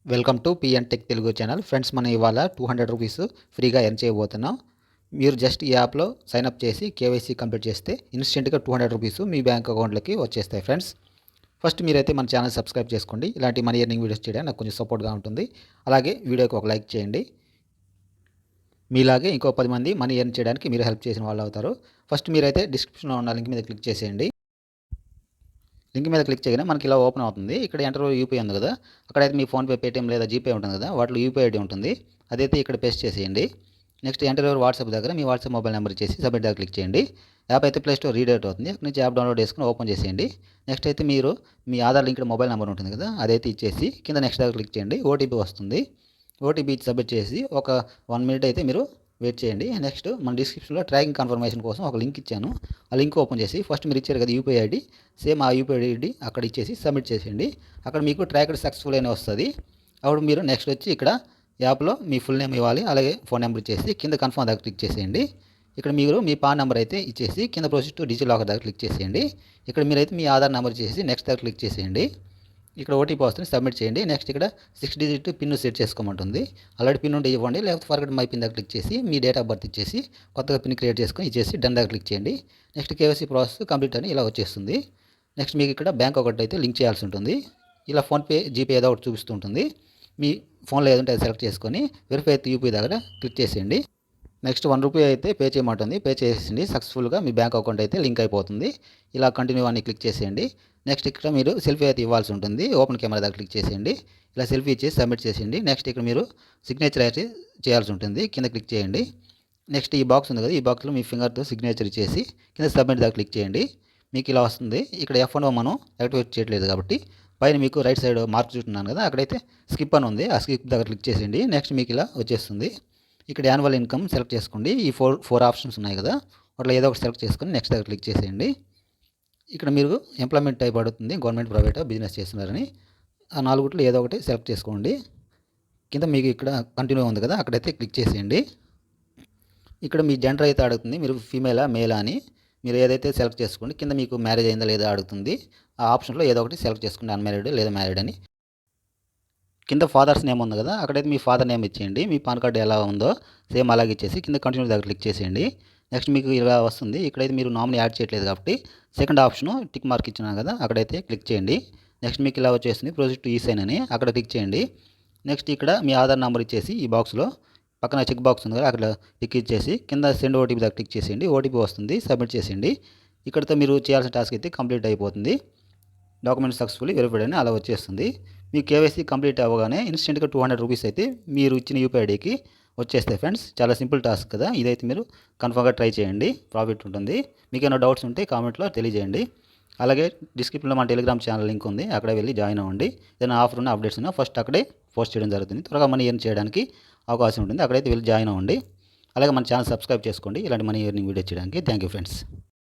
Welcome to PN tech Telugu channel. Friends, మనం ఇవాళ 200 rupees ఫ్రీగా ఎర్న్ చేయబోతున్నాం. మీరు జస్ట్ ఈ యాప్లో సైన్అప్ చేసి కేవైసీ కంప్లీట్ చేస్తే ఇన్స్టెంట్గా 200 రూపీస్ మీ బ్యాంక్ అకౌంట్లోకి వచ్చేస్తాయి. ఫ్రెండ్స్, ఫస్ట్ మీరైతే మన ఛానల్ సబ్స్క్రైబ్ చేసుకోండి. ఇలాంటి మనీ ఎర్నింగ్ వీడియోస్ చేయడానికి నాకు కొంచెం సపోర్ట్గా ఉంటుంది. అలాగే వీడియోకి ఒక లైక్ చేయండి. మీలాగే ఇంకో 10 మంది మనీ ఎర్న్ చేయడానికి మీరు హెల్ప్ చేసిన వాళ్ళు అవుతారు. ఫస్ట్ మీరైతే డిస్క్రిప్షన్లో ఉన్న లింక్ మీద క్లిక్ చేసేయండి. లింక్ మీద క్లిక్ చేయగానే మనకి ఇలా ఓపెన్ అవుతుంది. ఇక్కడ ఎంటర్ యూపీఐ ఉంది కదా, అక్కడైతే మీ ఫోన్పే, పేటీఎం లేదా జీపే ఉంటుంది కదా, వాటిలో యూపీఐ ఐడి ఉంటుంది. అదైతే ఇక్కడ పేస్ట్ చేసేయండి. నెక్స్ట్ ఎంటర్ యువర్ వాట్సాప్ దగ్గర మీ వాట్సాప్ మొబైల్ నెంబర్ ఇచ్చేసి సబ్మిట్ దగ్గర క్లిక్ చేయండి. యాప్ అయితే ప్లే స్టోర్ రీడౌట్ అవుతుంది. అక్కడ నుంచి యాప్ డౌన్లోడ్ చేసుకుని ఓపెన్ చేసేయండి. నెక్స్ట్ అయితే మీరు మీ ఆధార్ లింక్డ్ మొబైల్ నెంబర్ ఉంటుంది కదా, అదైతే ఇచ్చేసి కింద నెక్స్ట్ దగ్గర క్లిక్ చేయండి. ఓటీపీ వస్తుంది. ఓటీపీ సబ్మిట్ చేసి ఒక 1 మినిట్ అయితే మీరు వెయిట్ చేయండి. నెక్స్ట్ మన డిస్క్రిప్షన్లో ట్రాకింగ్ కన్ఫర్మేషన్ కోసం ఒక లింక్ ఇచ్చాను. ఆ లింక్ ఓపెన్ చేసి ఫస్ట్ మీరు ఇచ్చారు కదా యూపీఐ ఐడి, సేమ్ ఆ యూపీఐ ఐడి అక్కడ ఇచ్చేసి సబ్మిట్ చేసేయండి. అక్కడ మీకు ట్రాక్డ్ సక్సెస్ఫుల్ అని వస్తుంది. అప్పుడు మీరు నెక్స్ట్ వచ్చి ఇక్కడ యాప్లో మీ ఫుల్ నేమ్ ఇవ్వాలి. అలాగే ఫోన్ నెంబర్ ఇచ్చేసి కింద కన్ఫర్మ్ దగ్గర క్లిక్ చేసేయండి. ఇక్కడ మీరు మీ పాన్ నెంబర్ అయితే ఇచ్చేసి కింద ప్రొసీడ్ టు డిజిటల్ లాకర్ దగ్గర క్లిక్ చేసేయండి. ఇక్కడ మీరైతే మీ ఆధార్ నెంబర్ ఇచ్చేసి నెక్స్ట్ దగ్గర క్లిక్ చేసేయండి. ఇక్కడ ఓటీపీ వస్తుంది, సబ్మిట్ చేయండి. నెక్స్ట్ ఇక్కడ 6 డిజిట్ పిన్ సెట్ చేసుకోమంటుంది. ఆల్రెడీ పిన్ ఉంటే ఇవ్వండి, లేకపోతే ఫర్గెట్ మై పిన్ దగ్గర క్లిక్ చేసి మీ డేట్ ఆఫ్ బర్త్ ఇచ్చేసి కొత్తగా పిన్ క్రియేట్ చేసుకొని ఇచ్చేసి డన్ దగ్గర క్లిక్ చేయండి. నెక్స్ట్ కేవైసీ ప్రాసెస్ కంప్లీట్ అని ఇలా వచ్చేస్తుంది. నెక్స్ట్ మీకు ఇక్కడ బ్యాంక్ అకౌంట్ అయితే లింక్ చేయాల్సి ఉంటుంది. ఇలా ఫోన్పే, జీపే ఏదో ఒకటి చూపిస్తూ ఉంటుంది. మీ ఫోన్లో ఏదంటే అది సెలెక్ట్ చేసుకొని వెరిఫై అయితే యూపీ దగ్గర క్లిక్ చేసేయండి. నెక్స్ట్ 1 రూపీ అయితే పే చేయమంటుంది. పే చేసేయండి. సక్సెస్ఫుల్గా మీ బ్యాంక్ అకౌంట్ అయితే లింక్ అయిపోతుంది. ఇలా కంటిన్యూ అని క్లిక్ చేసేయండి. నెక్స్ట్ ఇక్కడ మీరు సెల్ఫీ అయితే ఇవ్వాల్సి ఉంటుంది. ఓపెన్ కెమెరా దగ్గర క్లిక్ చేసేయండి. ఇలా సెల్ఫీ ఇచ్చేసి సబ్మిట్ చేసేయండి. నెక్స్ట్ ఇక్కడ మీరు సిగ్నేచర్ అయితే చేయాల్సి ఉంటుంది. కింద క్లిక్ చేయండి. నెక్స్ట్ ఈ బాక్స్ ఉంది కదా, ఈ బాక్స్లో మీ ఫింగర్తో సిగ్నేచర్ ఇచ్చేసి కింద సబ్మిట్ దగ్గర క్లిక్ చేయండి. మీకు ఇలా వస్తుంది. ఇక్కడ F1 మనం యాక్టివేట్ చేయట్లేదు కాబట్టి పైన మీకు రైట్ సైడ్ మార్క్ చూస్తున్నాను కదా, అక్కడైతే స్కిప్ అని ఉంది. ఆ స్కిప్ దగ్గర క్లిక్ చేసేయండి. నెక్స్ట్ మీకు ఇలా వచ్చేస్తుంది. ఇక్కడ యాన్యువల్ ఇన్కమ్ సెలెక్ట్ చేసుకోండి. ఈ ఫోర్ ఆప్షన్స్ ఉన్నాయి కదా, వాటిలో ఏదో ఒకటి సెలెక్ట్ చేసుకొని నెక్స్ట్ దగ్గర క్లిక్ చేసేయండి. ఇక్కడ మీరు ఎంప్లాయ్మెంట్ టైప్ అడుగుతుంది, గవర్నమెంట్, ప్రైవేట్, బిజినెస్ చేస్తున్నారని. ఆ 4 ఏదో ఒకటి సెలెక్ట్ చేసుకోండి. కింద మీకు ఇక్కడ కంటిన్యూ ఉంది కదా, అక్కడైతే క్లిక్ చేసేయండి. ఇక్కడ మీ జెండర్ అయితే అడుగుతుంది, మీరు ఫీమేలా మేలా అని. మీరు ఏదైతే సెలెక్ట్ చేసుకోండి. కింద మీకు మ్యారేజ్ అయిందా లేదా అడుగుతుంది. ఆ ఆప్షన్లో ఏదో ఒకటి సెలెక్ట్ చేసుకోండి, అన్మ్యారీడ్ లేదా మ్యారీడ్ అని. కింద ఫాదర్స్ నేమ్ ఉంది కదా, అక్కడైతే మీ ఫాదర్ నేమ్ ఇచ్చేయండి. మీ పాన్ కార్డు ఎలా ఉందో సేమ్ అలాగే ఇచ్చేసి కింద కంటిన్యూ దగ్గర క్లిక్ చేసేయండి. నెక్స్ట్ మీకు ఇలా వస్తుంది. ఇక్కడైతే మీరు నామినీ యాడ్ చేయట్లేదు కాబట్టి సెకండ్ ఆప్షన్ టిక్ మార్క్ ఇచ్చినా కదా, అక్కడైతే క్లిక్ చేయండి. నెక్స్ట్ మీకు ఇలా వచ్చేస్తుంది ప్రొసీడ్ టు ఈసైన్ అని, అక్కడ క్లిక్ చేయండి. నెక్స్ట్ ఇక్కడ మీ ఆధార్ నెంబర్ ఇచ్చేసి ఈ బాక్స్లో పక్కన చెక్ బాక్స్ ఉంది కదా, అక్కడ టిక్ ఇచ్చేసి కింద సెండ్ ఓటీపీ దగ్గర క్లిక్ చేసేయండి. ఓటీపీ వస్తుంది, సబ్మిట్ చేసేయండి. ఇక్కడతో మీరు చేయాల్సిన టాస్క్ అయితే కంప్లీట్ అయిపోతుంది. డాక్యుమెంట్ సక్సెస్ఫుల్లీ వెరిఫైడ్ అని అలా వచ్చేస్తుంది. మీ కేవైసీ కంప్లీట్ అవ్వగానే ఇన్స్టెంట్గా 200 రూపీస్ అయితే మీరు ఇచ్చిన యూపీఐ ఐడికి వచ్చేస్తాయి. ఫ్రెండ్స్, చాలా సింపుల్ టాస్క్ కదా, ఇదైతే మీరు కన్ఫర్మ్గా ట్రై చేయండి. ప్రాఫిట్ ఉంటుంది. మీకు ఏమైనా డౌట్స్ ఉంటే కామెంట్లో తెలియజేయండి. అలాగే డిస్క్రిప్షన్లో మన టెలిగ్రామ్ ఛానల్ లింక్ ఉంది, అక్కడ వెళ్ళి జాయిన్ అవ్వండి. ఏదైనా ఆఫర్ ఉన్న అప్డేట్స్ ఉన్నా ఫస్ట్ అక్కడే పోస్ట్ చేయడం జరుగుతుంది. త్వరగా మనీ ఎర్న్ చేయడానికి అవకాశం ఉంటుంది. అక్కడైతే వెళ్ళి జాయిన్ అవ్వండి. అలాగే మన ఛానల్ సబ్స్క్రైబ్ చేసుకోండి ఇలాంటి మనీ ఎర్నింగ్ వీడియో చేయడానికి. Thank you friends.